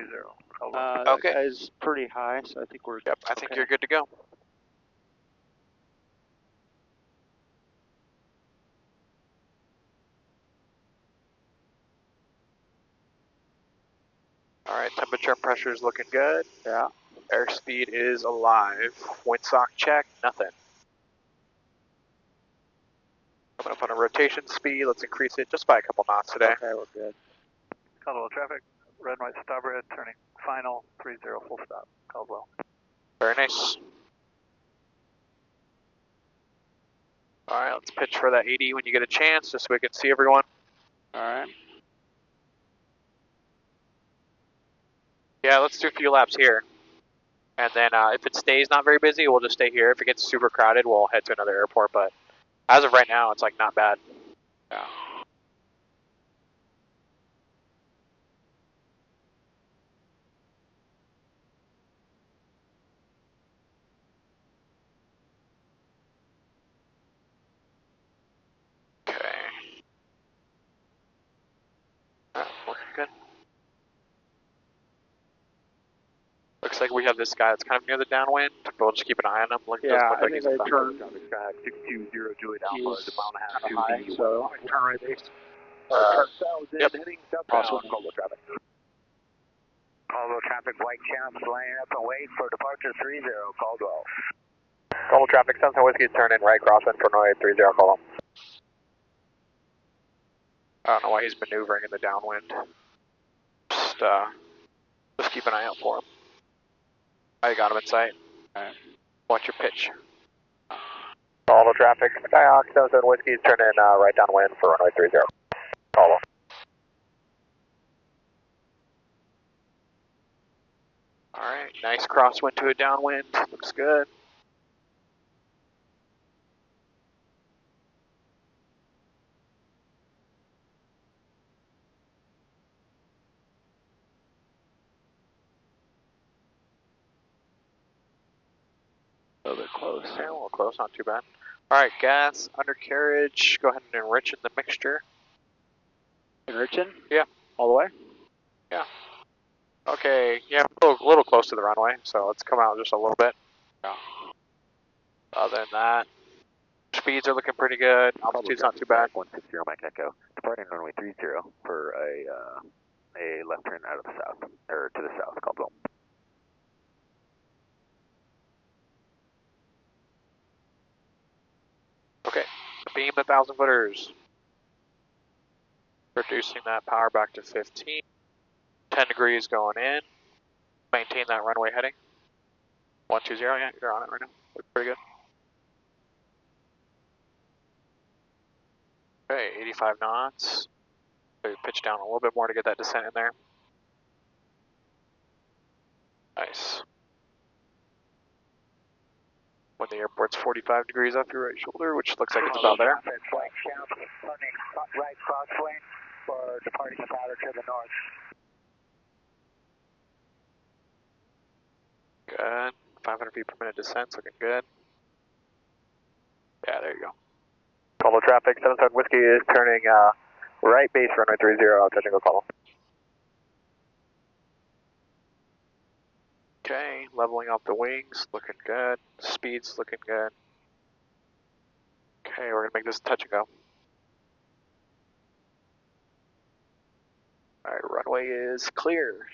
30. Okay. That guy's pretty high, so I think we're. Yep, I think okay. you're good to go. All right, temperature and pressure is looking good. Yeah. Airspeed is alive. Windsock check, nothing. Coming up on a rotation speed. Let's increase it just by a couple knots today. Okay, we're good. Caldwell traffic, red and white starboard, turning final, 30 full stop, Caldwell. Very nice. All right, let's pitch for that 80 when you get a chance, just so we can see everyone. All right. Yeah, let's do a few laps here. And then if it stays not very busy, we'll just stay here. If it gets super crowded, we'll head to another airport. But as of right now, it's like not bad. Yeah. Okay. Looking good. Looks like we have this guy that's kind of near the downwind, but we'll just keep an eye on him. Yeah, look I like think he's I turned. 620 Juliet He's Alpha is a mile and a half kind to of high, the so turn right base. Turn south, Yep. heading southbound, Caldwell traffic. Caldwell traffic, white champs, line up and wait for departure 30, Caldwell. Caldwell traffic, Sunset Whiskey, turn in right crosswind for runway 30, Caldwell. I don't know why he's maneuvering in the downwind. Just keep an eye out for him. I got him in sight. Alright. Watch your pitch. Caldwell traffic, Skyhawk, Sunset Whiskey, turn in right downwind for runway 30. Caldwell. Alright, nice crosswind to a downwind. Looks good. a little bit close. Yeah, a little close, not too bad. Alright, gas, undercarriage, go ahead and enrich in the mixture. Enriching? Yeah. All the way? Yeah. Okay, yeah, a little close to the runway, so let's come out just a little bit. Yeah. Other than that, speeds are looking pretty good. Altitude's not too bad. 160 Mike Echo, departing runway 30 for a left turn out of the south, or to the south, Caldwell. Okay, beam the 1,000 footers. Reducing that power back to 15. 10 degrees going in. Maintain that runway heading. 120, yeah, you're on it right now. Looks pretty good. Okay, 85 knots. So you pitch down a little bit more to get that descent in there. Nice. When the airport's 45 degrees off your right shoulder, which looks like it's about there. White champ, turning right crosswind for departing the powder to the north. Good. 500 feet per minute descent's looking good. Yeah, there you go. Caldwell traffic, 77 Whiskey is turning right base runway 30, touching go Caldwell. Okay, leveling off the wings, looking good. Speed's looking good. Okay, we're gonna make this touch and go. Alright, runway is clear.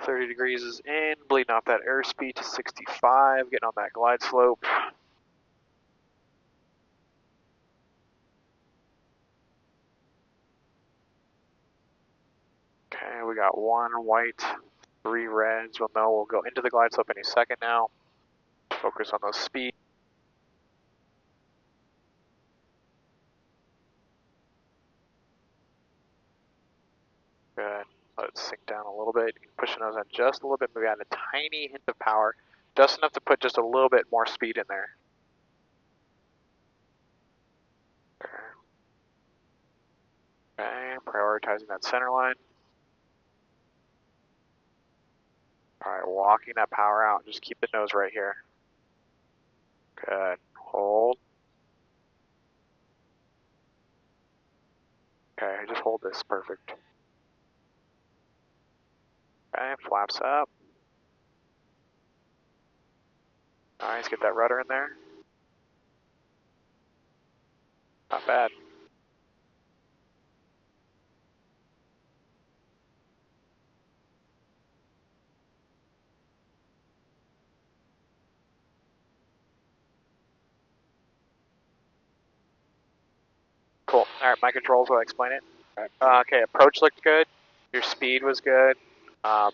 30 degrees is in, bleeding off that airspeed to 65, getting on that glide slope. Okay, we got 1 white, 3 reds. We'll know we'll go into the glide slope any second now. Focus on those speeds. Good. Let it sink down a little bit. You can push the nose in just a little bit, maybe add a tiny hint of power. Just enough to put just a little bit more speed in there. Okay, prioritizing that center line. Alright, walking that power out. Just keep the nose right here. Good. Hold. Okay, just hold this. Perfect. Okay, flaps up. Nice, get that rudder in there. Not bad. Cool. All right, my controls will explain it. Okay, approach looked good. Your speed was good.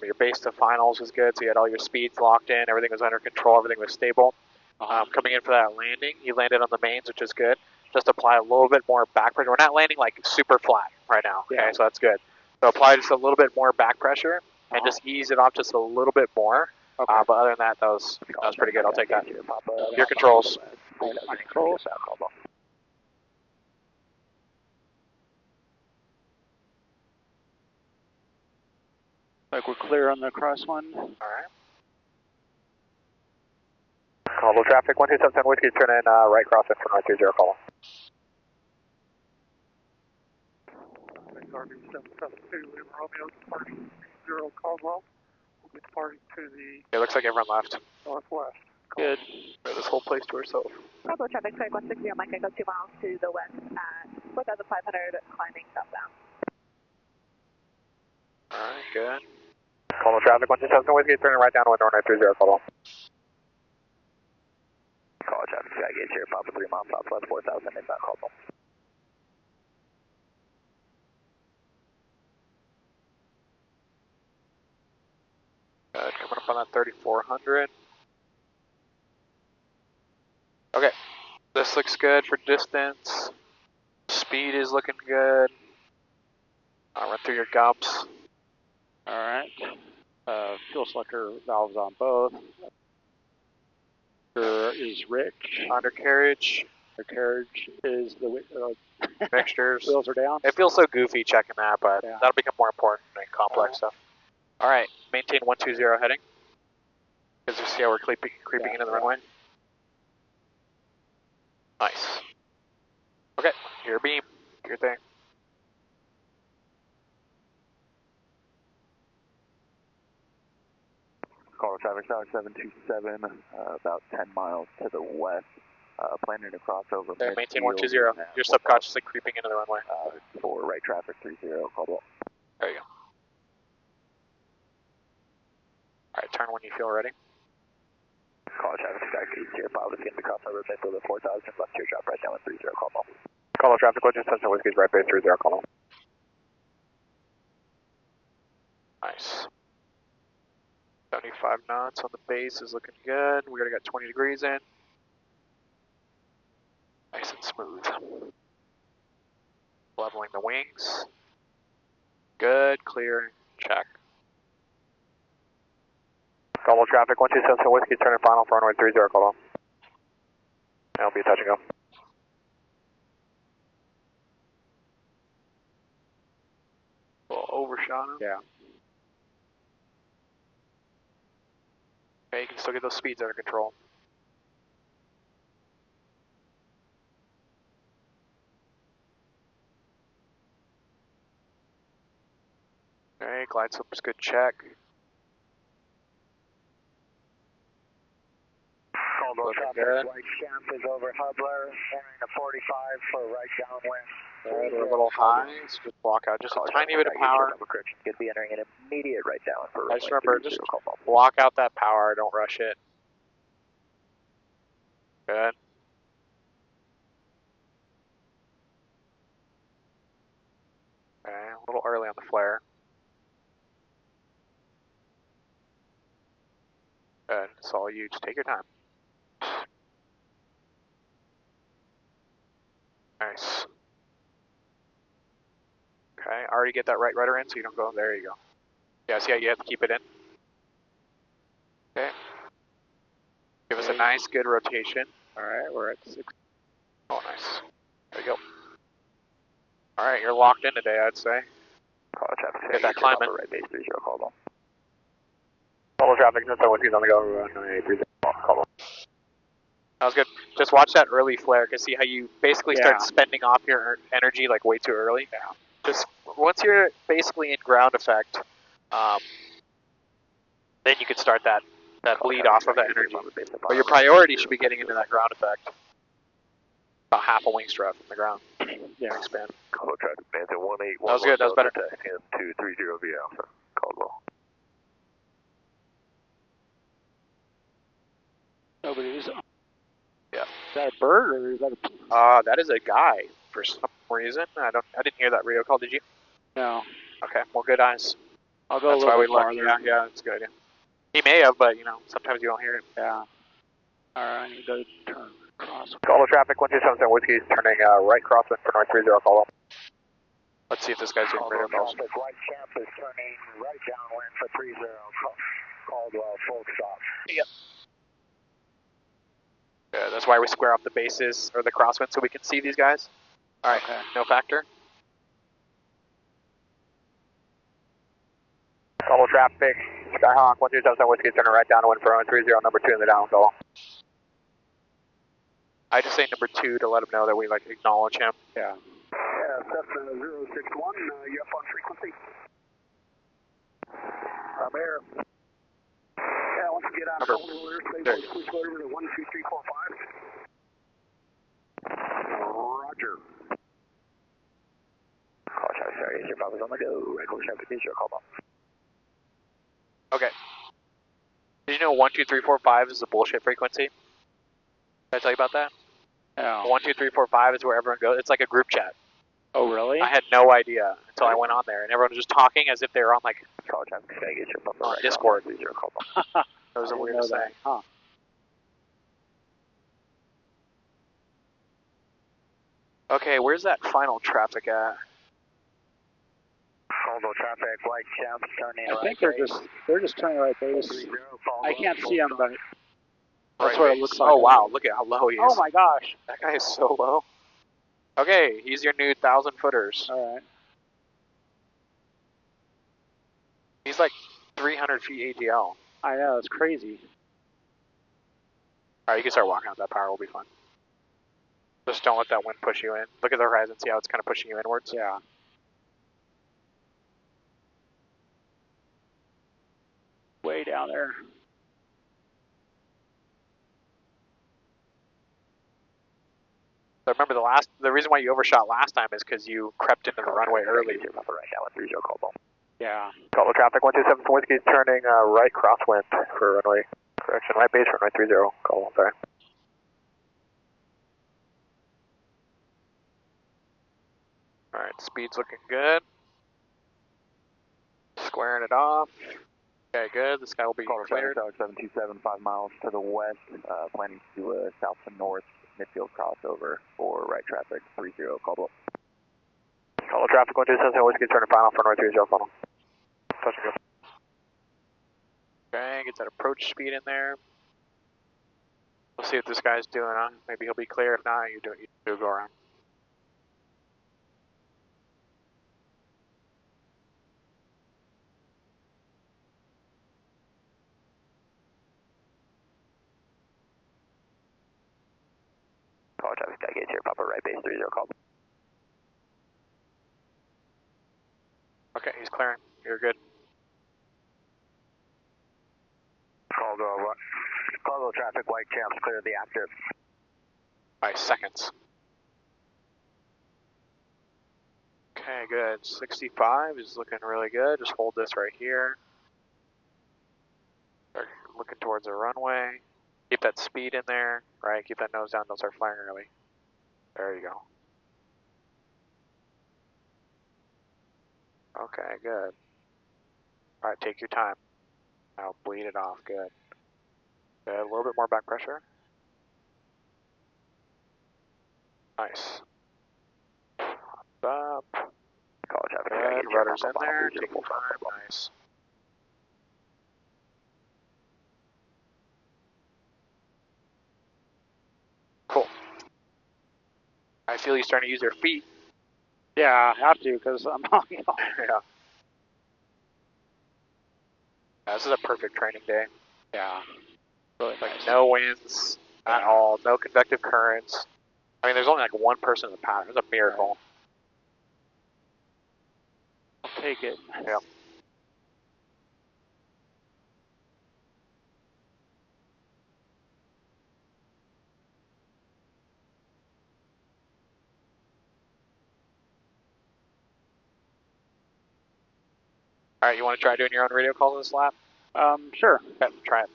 Your base to finals was good, so you had all your speeds locked in. Everything was under control. Everything was stable. Coming in for that landing, you landed on the mains, which is good. Just apply a little bit more back pressure. We're not landing like super flat right now, okay? So that's good. So apply just a little bit more back pressure and just ease it off just a little bit more. Okay. But other than that, that was pretty good. I'll take that. Your controls. My controls. Like we're clear on the cross one. All right. Call traffic 127 Whiskey, turn in right crossing for 930, call. Army 772, Romeo departing 0 Caldwell. We'll be departing to the It looks like everyone left. northwest. Good. We have this whole place to ourselves. Bravo traffic, sorry, 160, Mike, I go 2 miles to the west at 4,500, climbing southbound. Alright, good. Call traffic 127 Whiskey, turn in right down to 930, call. Call traffic, Sky Gauge here, Papa 3 miles southwest, 4,000, inbound call. Good, coming up on that 3,400. Okay, this looks good for distance. Speed is looking good. I'll run through your gumps. Alright. Fuel selector valves on both. There is rich. Undercarriage, The carriage is the mixtures. wheels are down. It feels so goofy checking that, but Yeah. that'll become more important in complex stuff. Alright, maintain 120 heading. Because you see how we're creeping into the runway. Nice. Okay, your beam, your thing. Call traffic, Tower 727, about 10 miles to the west. Planning to cross over. Okay, maintain 120. You're subconsciously creeping into the runway. For right traffic 30, call. There you go. Alright, turn when you feel ready. Call traffic, Sky Gauge here, Papa, begin to cross over, base over 4,000, left teardrop, right down 30, call. Call traffic, 127 Whiskey's right base 30, call. Nice. 75 knots on the base is looking good. We already got 20 degrees in. Nice and smooth. Leveling the wings. Good, clear, check. Call traffic, 127 Whiskey, turn in final for runway 30, call. That'll be a touch and go. A little overshot him. Yeah. Okay, you can still get those speeds under control. Okay, glide slope is good, check. Caldwell Looking traffic, good. right champ is over Hubler, entering a 45 for right downwind. Good, we're a little high, so just block out just a tiny bit of power. Could be entering an immediate right down for I just remember, just block out that power, don't rush it. Good. Okay, a little early on the flare. Good, it's all you, just take your time. Nice. Okay, already get that right rudder in so you don't go, there you go. Yeah, see how you have to keep it in? Okay. Give us a nice, good rotation. Alright, we're at 6. Oh, nice. There you go. Alright, you're locked in today, I'd say. Call traffic, Get that climbing. right base 30, call. Call traffic, no Whiskey's on the go, 930, call. That was good. Just watch that early flare, because see how you basically start spending off your energy like way too early? Yeah. Just once you're basically in ground effect, Then you can start that bleed off of that energy. But your priority should be getting into that ground effect. About half a wing strut from the ground. Yeah. Expand. Caldwell traffic, Manson 18. That was good, that was better. 10-230 V Alpha. Caldwell. Nobody's. Yeah. Is that a bird or is that a? That is a guy for some reason. I didn't hear that radio call. Did you? No. Okay. Well, good eyes. I'll go That's a why little we bit look. farther. Yeah, that's a good idea. He may have, but sometimes you don't hear it. Yeah. All right, I need to turn across. Caldwell traffic 1277 Whiskey is turning right crosswind for north 30 Caldwell. Let's see if this guy's doing radio calls. White Champ is turning right downwind for 30 Caldwell full stop. Yep. Yeah, that's why we square off the bases or the crosswind so we can see these guys. All right. Okay. No factor. Caldwell traffic, Skyhawk 1277 Whiskey is turning right downwind for 30 number 2 in the down call. I just say number 2 to let him know that we acknowledge him. Yeah. Yeah, Cessna 061, you up on frequency? I'm here. Yeah, once you get out of Caldwell airspace, please go over to 12345. Roger. Call traffic, sorry, your Papa's on the go. Right, call traffic, is your call ball. Okay. Did you know 12345 is a bullshit frequency? Did I tell you about that? No. 12345 is where everyone goes. It's like a group chat. Oh, really? I had no idea until I went on there, and everyone was just talking as if they were on Call traffic, can I get your Papa on right Discord. is your call ball. That was the weirdest thing. Huh. Okay, where's that final traffic at? Caldwell traffic, White Champ turning I right think base. they're just turning right base. 30 I can't see them, but Right that's what it base. looks like. Oh wow, look at how low he is. Oh my gosh. That guy is so low. Okay, he's your new 1,000 footers. All right. He's like 300 feet AGL. I know, it's crazy. Alright, you can start walking out that power, will be fun. Just don't let that wind push you in. Look at the horizon, see how it's kind of pushing you inwards? Yeah. Way down there. So remember the reason why you overshot last time is because you crept into the runway early. Right now at 30 Caldwell. Yeah. Caldwell traffic 127 Whiskey is turning right crosswind for runway. Correction, right base for runway 30 Caldwell, sorry. Alright, speed's looking good. Squaring it off. Okay, good. This guy will be cleared. 727, 5 miles to the west, planning to do a south to north midfield crossover for right traffic 30 Caldwell. Caldwell traffic 127 Whiskey is turning final for north 30 Caldwell. Touch and go. Okay, get that approach speed in there. We'll see what this guy's doing, huh? Maybe he'll be clear. If not, you do go around. Caldwell traffic, gotta get here, Papa right base 30 Caldwell. Okay, he's clearing. You're good. Caldwell traffic, White Champs clear the active. By seconds. Okay, good. 65 is looking really good. Just hold this right here. Start looking towards the runway. Keep that speed in there, right? Keep that nose down. Don't start flying early. There you go. Okay, good. Alright, take your time. Now bleed it off. Good. Good. A little bit more back pressure. Nice. Up. Caldwell traffic, Good. Rudder's in there. Take your time. Nice. Cool. I feel you starting to use your feet. Yeah, I have to because I'm not. Yeah. This is a perfect training day. Yeah. Really Like nice. no winds at all, no convective currents. I mean, there's only like one person in the pattern. It's a miracle. I'll take it. Yeah. Alright, you want to try doing your own radio calls in this lap? Sure. Okay, try it.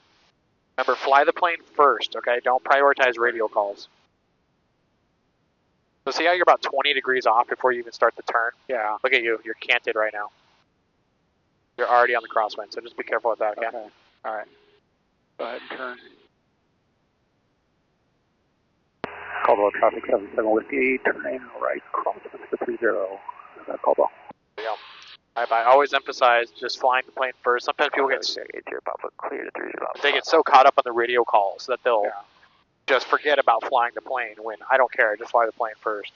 Remember, fly the plane first, okay? Don't prioritize radio calls. So see how you're about 20 degrees off before you even start the turn? Yeah. Look at you. You're canted right now. You're already on the crosswind, so just be careful with that, okay? Okay. All right. Go ahead and turn. Caldwell traffic 77 Whiskey, turning right, crosswind for 30. Caldwell. There you go. Alright, I always emphasize just flying the plane first. Sometimes people get clear to 30. they get so caught up on the radio calls that they'll Yeah. just forget about flying the plane when I don't care, just fly the plane first.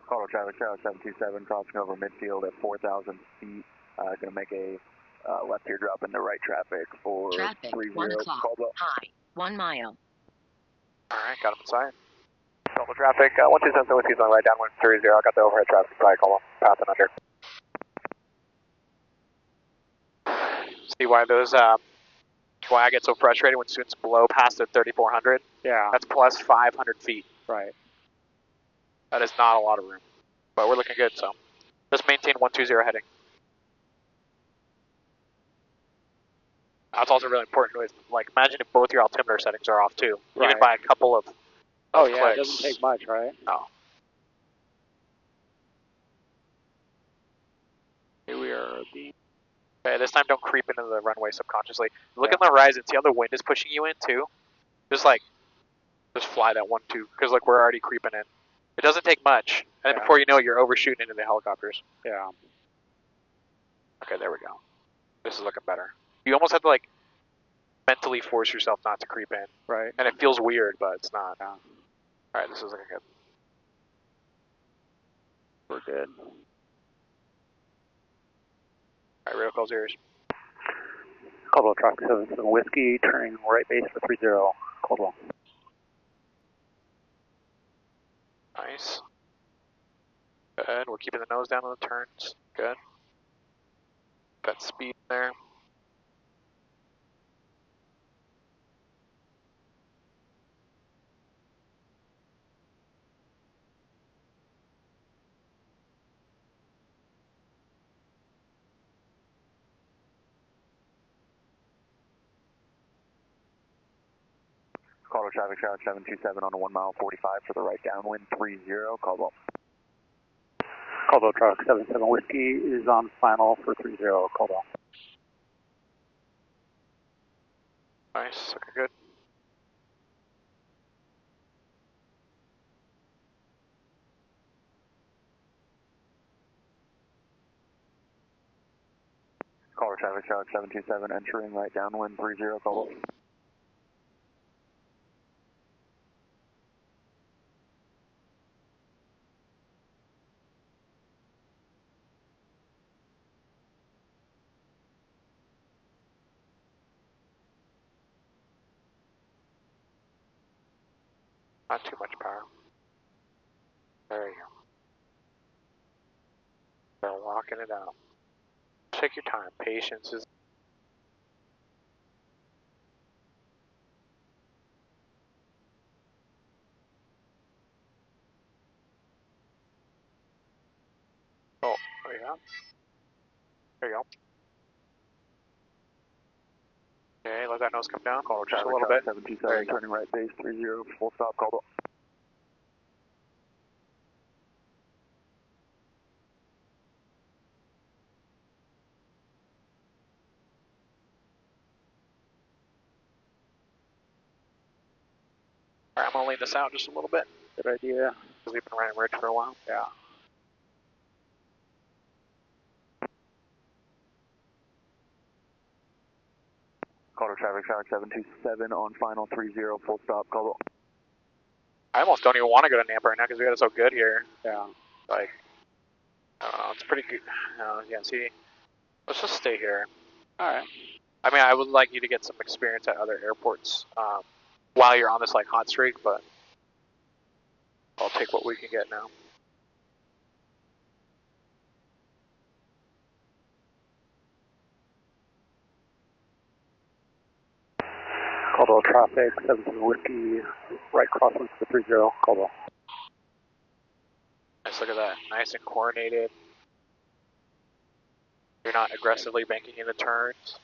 Colorado traffic, Charlie 727, crossing over midfield at 4,000 feet. Going to make a left teardrop into right traffic for Traffic, 30 1 o'clock, Caldwell. high, 1 mile. Alright, got him inside. Caldwell traffic, 127 Whiskey's on right downwind 30. I got the overhead traffic, probably Caldwell, passing under. See why those why I get so frustrated when students blow past their 3,400? Yeah. That's plus 500 feet. Right. That is not a lot of room. But we're looking good, so just maintain 120 heading. That's also really important with, like, imagine if both your altimeter settings are off too. Even Right. by a couple of Oh, yeah, clicks. it doesn't take much, right? No. Here we are being... Okay, this time don't creep into the runway subconsciously. Look at the horizon, see how the wind is pushing you in too? Just fly that 1-2, because like we're already creeping in. It doesn't take much, and then before you know it, you're overshooting into the helicopters. Yeah. Okay, there we go. This is looking better. You almost have to like mentally force yourself not to creep in. Right. And it feels weird, but it's not. Yeah. Alright, this is looking good. We're good. Alright, radio call's yours. Caldwell traffic 77 Whiskey, turning right base for 30. Caldwell. Nice. Good. We're keeping the nose down on the turns. Good. Got speed there. Colorado traffic, Charlie 727 on a 1 mile 45 for the right downwind 30, Caldwell. Caldwell traffic 77 Whiskey is on final for 30. Caldwell. Nice. Looking good. Colorado traffic, Charlie 727 entering right downwind 30, Caldwell. Not too much power. There you go. They're locking it out. Take your time. Patience is... Oh, yeah. There you go. Okay, let that nose come down. Colorado Just a traffic, little bit. 727 turning right base 30, full stop, Caldwell. Alright, I'm going to lean this out just a little bit. Good idea. Because we've been running ridge for a while. Yeah. Colorado traffic, Charlie 727 on final 30, full stop, Caldwell. I almost don't even want to go to Nampa right now because we got it so good here. Yeah. Like, I don't know, it's pretty good. Yeah, see, let's just stay here. Alright. I mean, I would like you to get some experience at other airports while you're on this like hot streak, but I'll take what we can get now. Caldwell traffic, 77 Whiskey, right crosswind for 30, Caldwell. Nice, look at that. Nice and coordinated. You're not aggressively banking in the turns.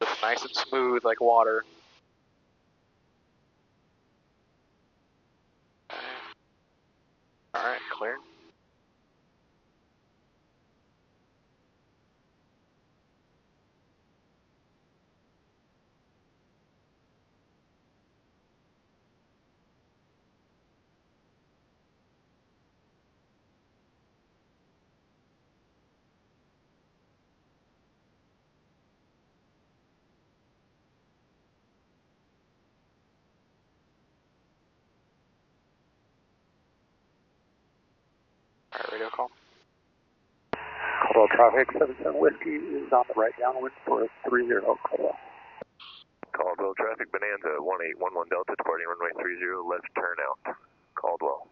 Just nice and smooth like water. Okay. Alright, clear. Alright, radio call. Caldwell traffic, 77 Whiskey is on the right downwind for 30, Caldwell. Caldwell traffic, Bonanza 1811 Delta, departing runway 30, left turn out. Caldwell.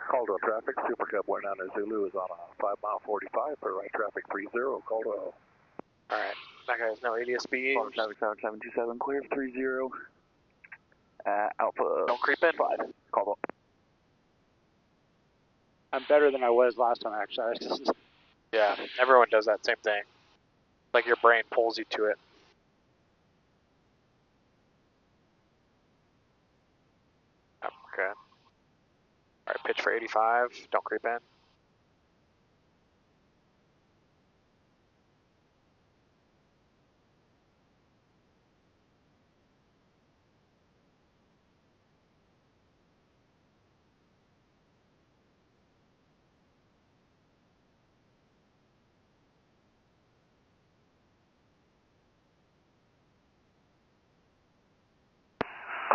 Caldwell traffic, Super Cub 19 Zulu is on a 5 mile 45 for right traffic 30, Caldwell. Alright, that guy has no ADS speed. Caldwell traffic 727, clear 30. Alpha. Don't creep in. 5. Caldwell. I'm better than I was last time, actually. Yeah, everyone does that same thing. Like your brain pulls you to it. Oh, okay. Alright, pitch for 85. Don't creep in.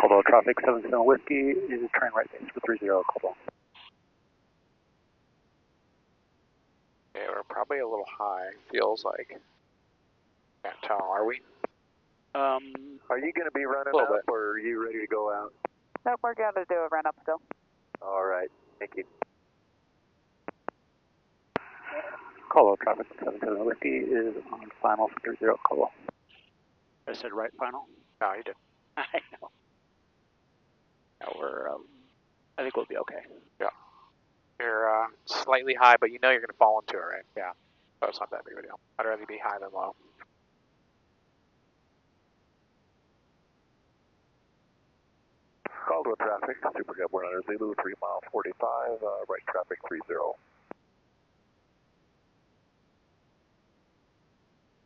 Caldwell traffic, 77 Whiskey is train right base for 30, Caldwell. Okay, we're probably a little high, feels like. Can't tell, are we? Are you going to be running up, or are you ready to go out? Nope, we're going to do a run up still. All right, thank you. Caldwell traffic, 77 Whiskey is on final for 30, Caldwell. I said right final? No, you did. I know. No, we're, I think we'll be okay. Yeah. You're slightly high, but you know you're going to fall into it, right? Yeah. So it's not that big of a deal. I'd rather be high than low. Caldwell traffic, Super Cub 19 Zulu, 3 mile 45, right traffic 30.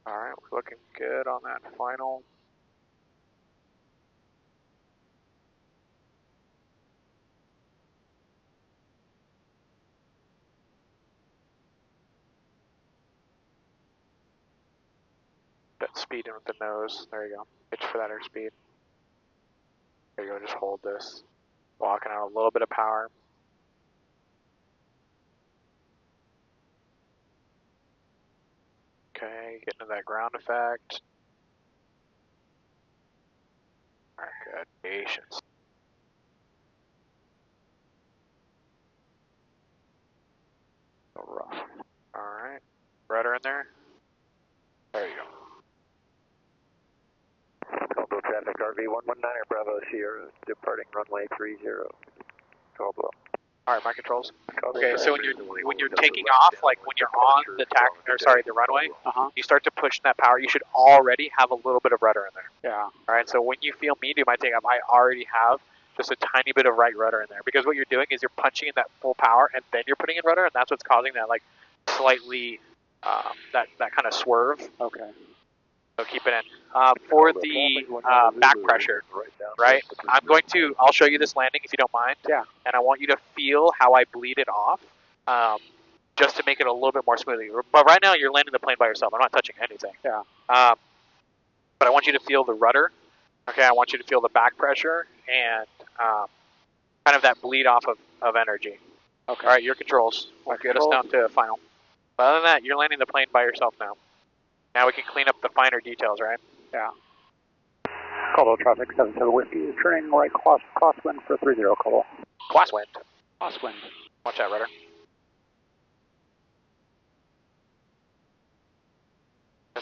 Alright, we're looking good on that final. That speed in with the nose. There you go. Pitch for that airspeed. There you go, just hold this. Blocking out a little bit of power. Okay, getting to that ground effect. Alright, good. Patience. Rough. Alright. Rudder in there. There you go. Caldwell traffic, RV 119 Bravo Sierra, departing runway 30. Caldwell. Alright, my controls. Caldwell Okay, so traffic, when you're taking off, like when you're on the the runway, you start to push that power, you should already have a little bit of rudder in there. Yeah. Alright, so when you feel medium, I take off, I already have just a tiny bit of right rudder in there. Because what you're doing is you're punching in that full power and then you're putting in rudder, and that's what's causing that like slightly that kind of swerve. Okay. So keep it in. For the back pressure, right? I'll show you this landing if you don't mind. Yeah. And I want you to feel how I bleed it off, just to make it a little bit more smoothly. But right now you're landing the plane by yourself. I'm not touching anything. Yeah. But I want you to feel the rudder. Okay, I want you to feel the back pressure and kind of that bleed off of energy. Okay. All right, your controls. We'll get us down to final. But other than that, you're landing the plane by yourself now. Now we can clean up the finer details, right? Yeah. Caldwell traffic, 77 Whiskey is turning right crosswind for 30, Caldwell. Crosswind. Crosswind. Watch that, rudder.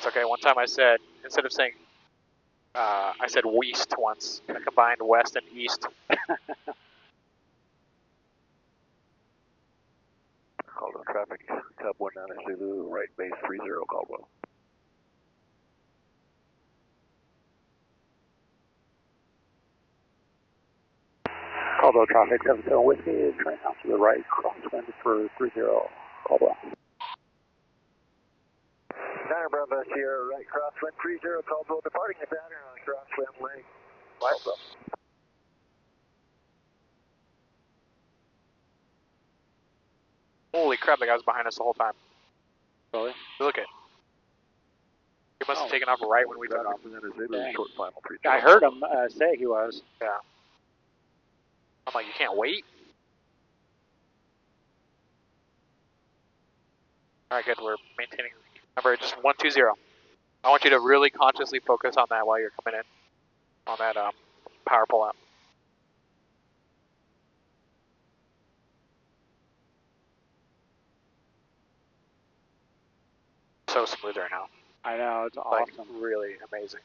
That's okay. One time I said, instead of saying, I said west once. I combined west and east. Caldwell traffic, Cub 19 Zulu, right base 30 Caldwell. Caldwell traffic, 77 Whiskey, turning out to the right, crosswind for 30 Caldwell. Center Bravo Sierra, right crosswind 30 Caldwell, departing the pattern on crosswind lane. Caldwell. Holy crap, the guy was behind us the whole time. Really? Look at. He must have taken off right when we took off. Short final 30. I heard him say he was. Yeah. I'm like, you can't wait? Alright, good. We're maintaining. Remember, just 120. I want you to really consciously focus on that while you're coming in. On that power pull out. So smooth right now. I know, it's Like, awesome. really amazing.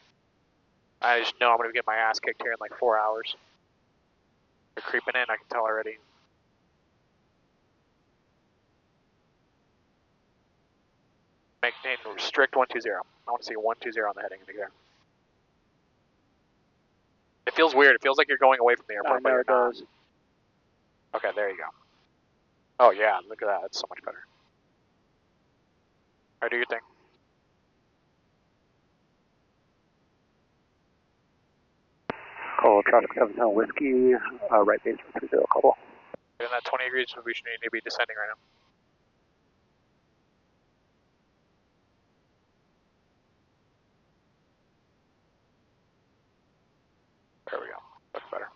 I just know I'm going to get my ass kicked here in like 4 hours. They're creeping in, I can tell already. Maintain strict 120. I want to see 120 on the heading indicator. It feels weird. It feels like you're going away from the airport, but I know you're it not. does. Okay, there you go. Oh yeah, look at that. It's so much better. Alright, do your thing. Caldwell traffic, 77 Whiskey, right base for 30 Caldwell. In that 20 degrees distribution, you need to be descending right now. There we go. That's better.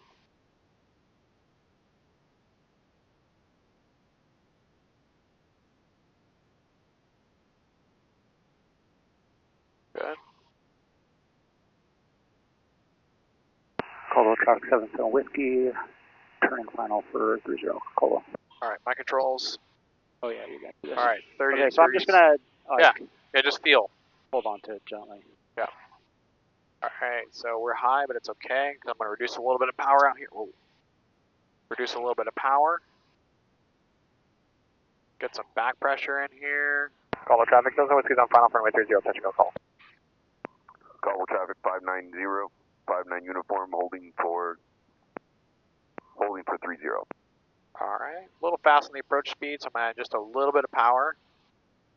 Good. Caldwell traffic, 77 Whiskey, turning final for 30 Caldwell. Alright, my controls. Oh yeah, you got this. Alright, 30 Okay, so I'm just gonna Yeah, just feel. hold on to it gently. Alright, so we're high, but it's okay, because I'm going to reduce a little bit of power out here. Whoa. Reduce a little bit of power. Get some back pressure in here. Caldwell traffic, 77 Whiskey's on final for runway 30, touch and go call. Caldwell traffic 590, 59 uniform, holding for 30. Alright, a little fast on the approach speed, so I'm going to add just a little bit of power.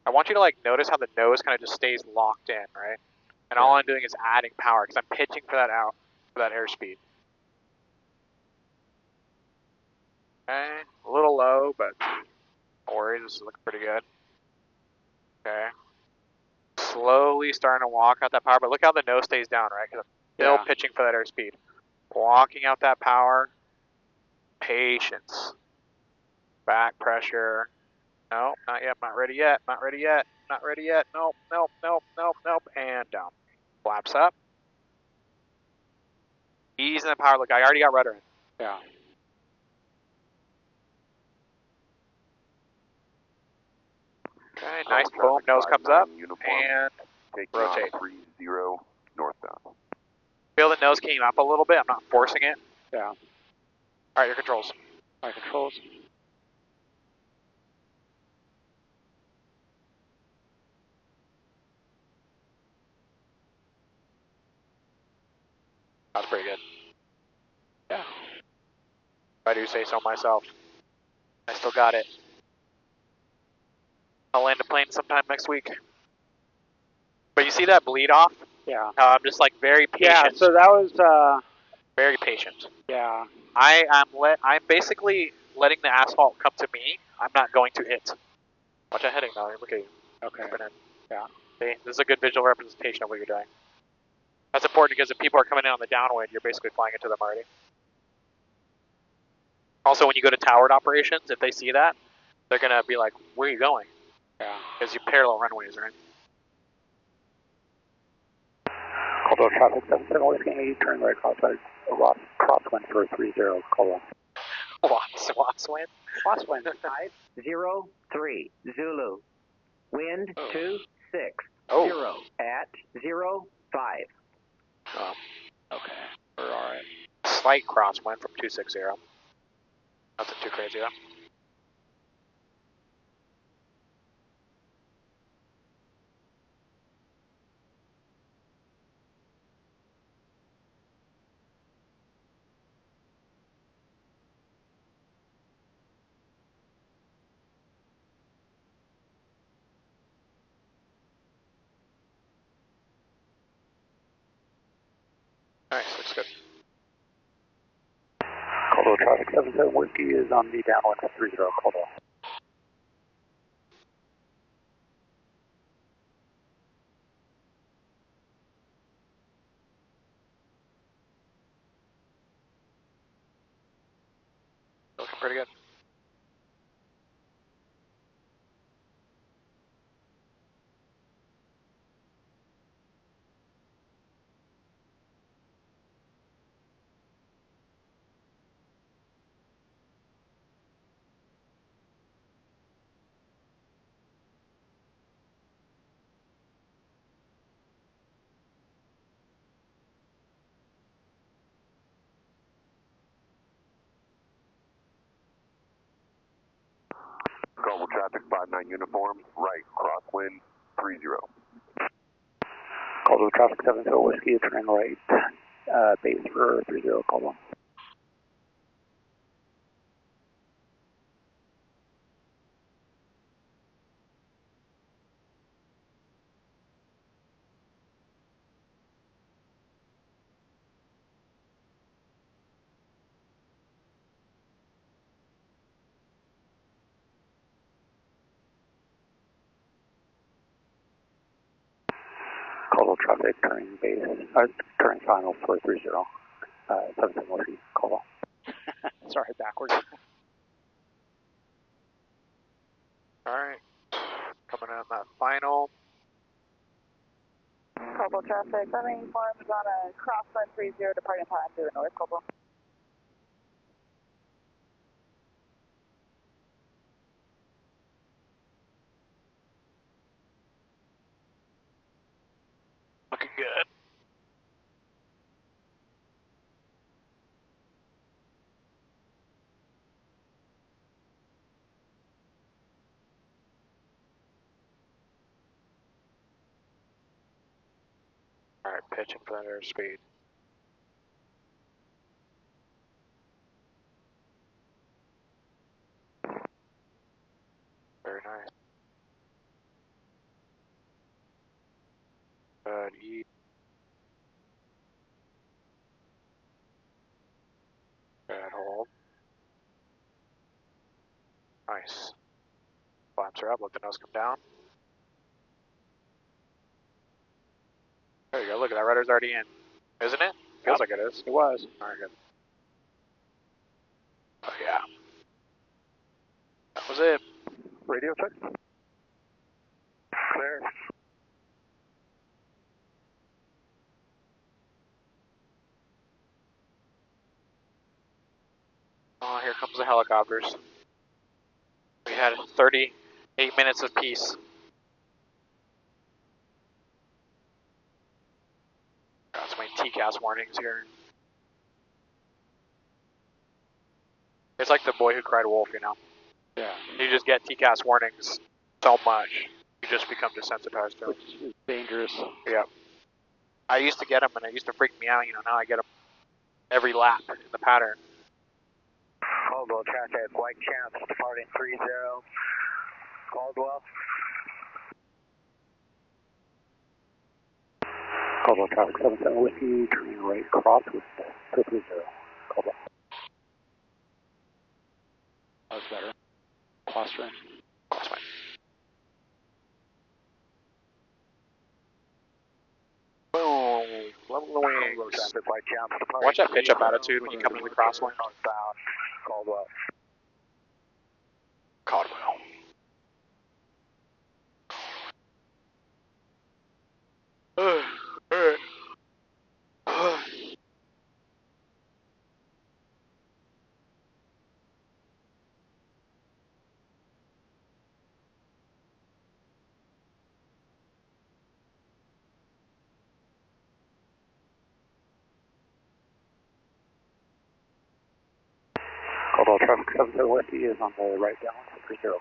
I want you to like notice how the nose kind of just stays locked in, right? And all I'm doing is adding power, because I'm pitching for that airspeed. Okay, a little low, but no worries, this is looking pretty good. Okay. Slowly starting to walk out that power, but look how the nose stays down, right? Because I'm still pitching for that airspeed. Walking out that power. Patience. Back pressure. No, not yet, not ready yet, not ready yet, not ready yet. Nope, nope, nope, nope, nope, and down. Flaps up. Easing the power. Look, I already got rudder in. Yeah. Okay, nice, boom, nose comes up, uniform, and rotate. 30 northbound. Feel the nose came up a little bit, I'm not forcing it. Yeah. Alright, your controls. My controls. That's pretty good. Yeah. If I do say so myself. I still got it. I'll land a plane sometime next week. But you see that bleed off? Yeah. I'm just like very patient. Yeah, so that was Very patient. yeah. I'm basically letting the asphalt come to me. I'm not going to it. Watch that heading now. Look at you. Okay. Yeah. See, this is a good visual representation of what you're doing. That's important because if people are coming in on the downwind, you're basically flying into them already. Also, when you go to towered operations, if they see that, they're going to be like, where are you going? Yeah. Because you parallel runways, right? Caldwell traffic, 77 Whiskey, turn right crosswind for 30 Caldwell. Waswind? Crosswind. 503 Zulu. Wind 26. Oh. 0 at 05. Oh. Okay. We're all right. Slight crosswind from 260. Nothing too crazy though. Nice, looks good. Caldwell traffic 77 Whiskey is on the downwind for 30 Caldwell. Looking pretty good. Caldwell traffic 59 uniform, right, crosswind 30. Caldwell traffic 70 Whiskey, turning right, base for 30 Caldwell. Caldwell traffic, turning base, turning final for 30, 77 Whiskey, Caldwell. Sorry, backwards. Alright. Coming on that final. Caldwell traffic, running forms on a crosswind 30, departing time to the north, Caldwell. Looking good. Alright, pitching for that airspeed. Very nice. Good, eat. Good, hold. Nice. Flaps are up, let the nose come down. There you go, look at that, rudder's already in. Isn't it? Feels like it is. It was. Alright, good. Oh yeah. That was it. Radio check. Clear. Oh, here comes the helicopters. We had 38 minutes of peace. Got so many TCAS warnings here. It's like the boy who cried wolf, you know? Yeah. You just get TCAS warnings so much, you just become desensitized to them. Which is dangerous. Yeah. I used to get them and it used to freak me out, you know, now I get them every lap in the pattern. Caldwell traffic, white champs departing 30. Caldwell. Caldwell traffic 77 Whiskey, turning right, crosswind, 30, Caldwell. That was better. Crosswind. Crosswind. Boom. Level the Caldwell wings. traffic, white champs departing. Watch that pitch up attitude when you come into the crosswind. Northbound. Caldwell. Caldwell. Alright. Caldwell traffic 77 Whiskey is on the right downwind for 30 Caldwell.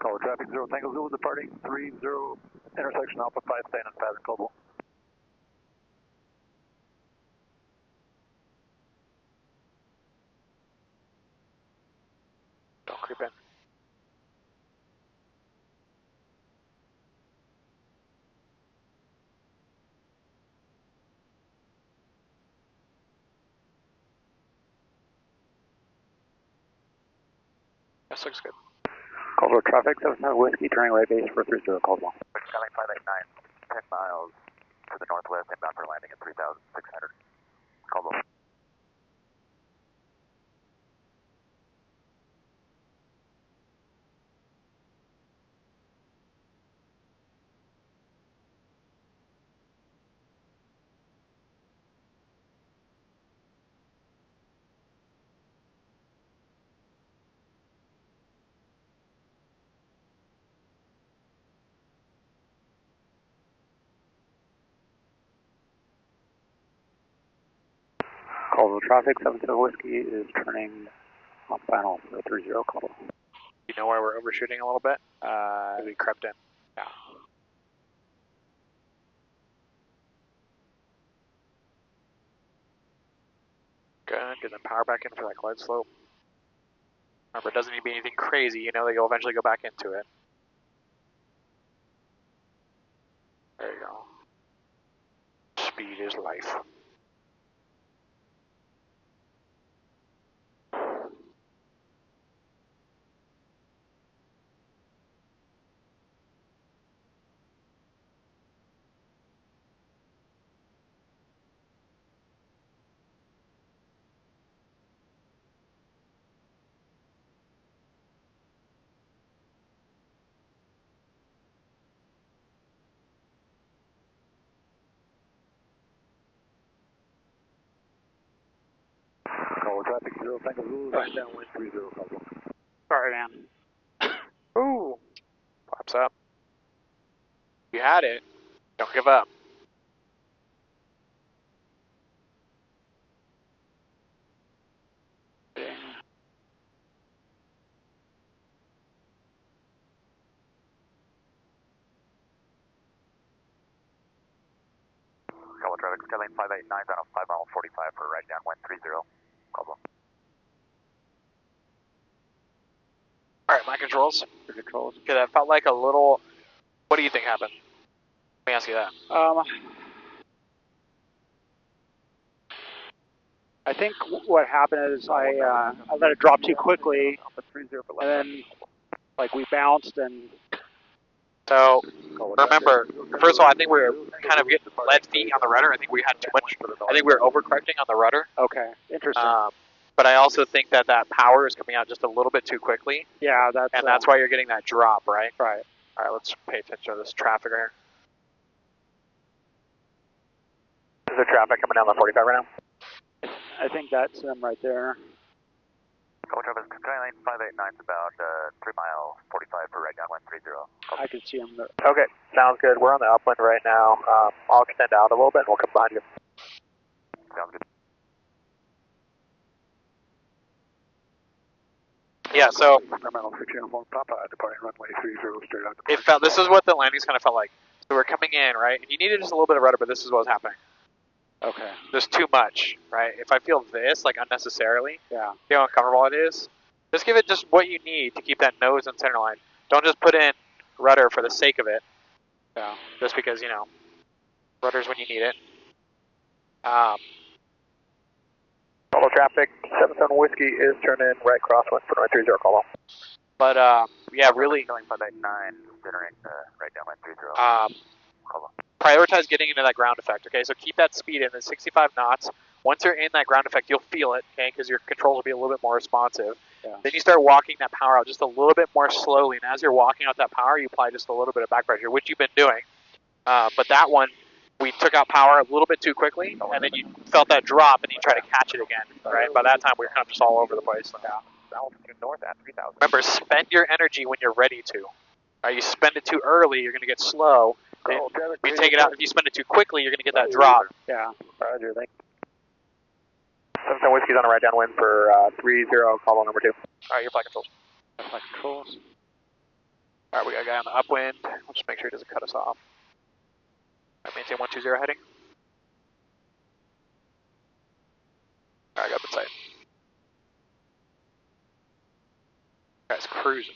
Caldwell traffic 0 Tango Zulu departing 30 intersection Alpha 5 staying on path in Caldwell. Don't creep in. This looks good. Caldwell traffic 77 Whiskey turning right base for 30 Caldwell. Skyline 589, 10 miles to the northwest, inbound for landing at 3,600. Caldwell. Caldwell traffic 77 Whiskey is turning on final for 30 Caldwell. You know where we're overshooting a little bit? We crept in. Yeah. Good. Get the power back in for that glide slope. Remember, it doesn't need to be anything crazy. You know that you'll eventually go back into it. There you go. Speed is life. Caldwell traffic 0 Tango Zulu, right downwind 30 Caldwell. Sorry, man. Ooh. Pops up. You had it. Don't give up. Caldwell traffic, Skyline 589, down on 5 mile 45 for right downwind 30. Caldwell. Alright, my controls. Your controls. Okay, that felt like a little... What do you think happened? Let me ask you that. I think what happened is I let it drop too quickly, and then like we bounced and. So, remember, first of all, I think we were kind of getting lead feet on the rudder. I think we had too much. I think we were overcorrecting on the rudder. Okay, interesting. But I also think that that power is coming out just a little bit too quickly. Yeah, that's. And that's why you're getting that drop, right? Right. All right, let's pay attention to this traffic here. Is there traffic coming down the 45 right now? I think that's them right there. Caldwell traffic, Skyline 589 is about 3 mile 45 for right downwind 30. I can see them. Okay, sounds good. We're on the upwind right now. I'll extend out a little bit and we'll come behind you. Sounds good. Yeah, so Environmental 6 uniform Papa departing runway 30 straight out. it felt. This is what the landings kind of felt like. So we're coming in, right? And you needed just a little bit of rudder, but this is what was happening. Okay. There's too much, right? If I feel this, like unnecessarily, Yeah. you know how uncomfortable it is? Just give it just what you need to keep that nose in center line. Don't just put in rudder for the sake of it. Yeah. Just because, you know, rudder's when you need it. Caldwell traffic, 77 Whiskey is turning right crosswind for runway 30, Caldwell. But, yeah, really, Skyline 589, entering right downwind 30. Caldwell. prioritize getting into that ground effect, okay? So keep that speed in the 65 knots. Once you're in that ground effect, you'll feel it, okay? Because your controls will be a little bit more responsive. Yeah. Then you start walking that power out just a little bit more slowly. And as you're walking out that power, you apply just a little bit of back pressure, which you've been doing. But that one, we took out power a little bit too quickly, and then you felt that drop, and you try to catch it again, right? By that time, we were kind of just all over the place. Altitude north at 3,000. Remember, spend your energy when you're ready to. You spend it too early, you're going to get slow. Then if you take it out, if you spend it too quickly, you're going to get that drop. Yeah. Roger, thanks. 710 Whiskey's on the right downwind for 30, call on number 2. Alright, your flight controls. Flight controls. Alright, we got a guy on the upwind. We'll just make sure he doesn't cut us off. Alright, maintain 120 heading. Alright, I got the sight. Guy's cruising.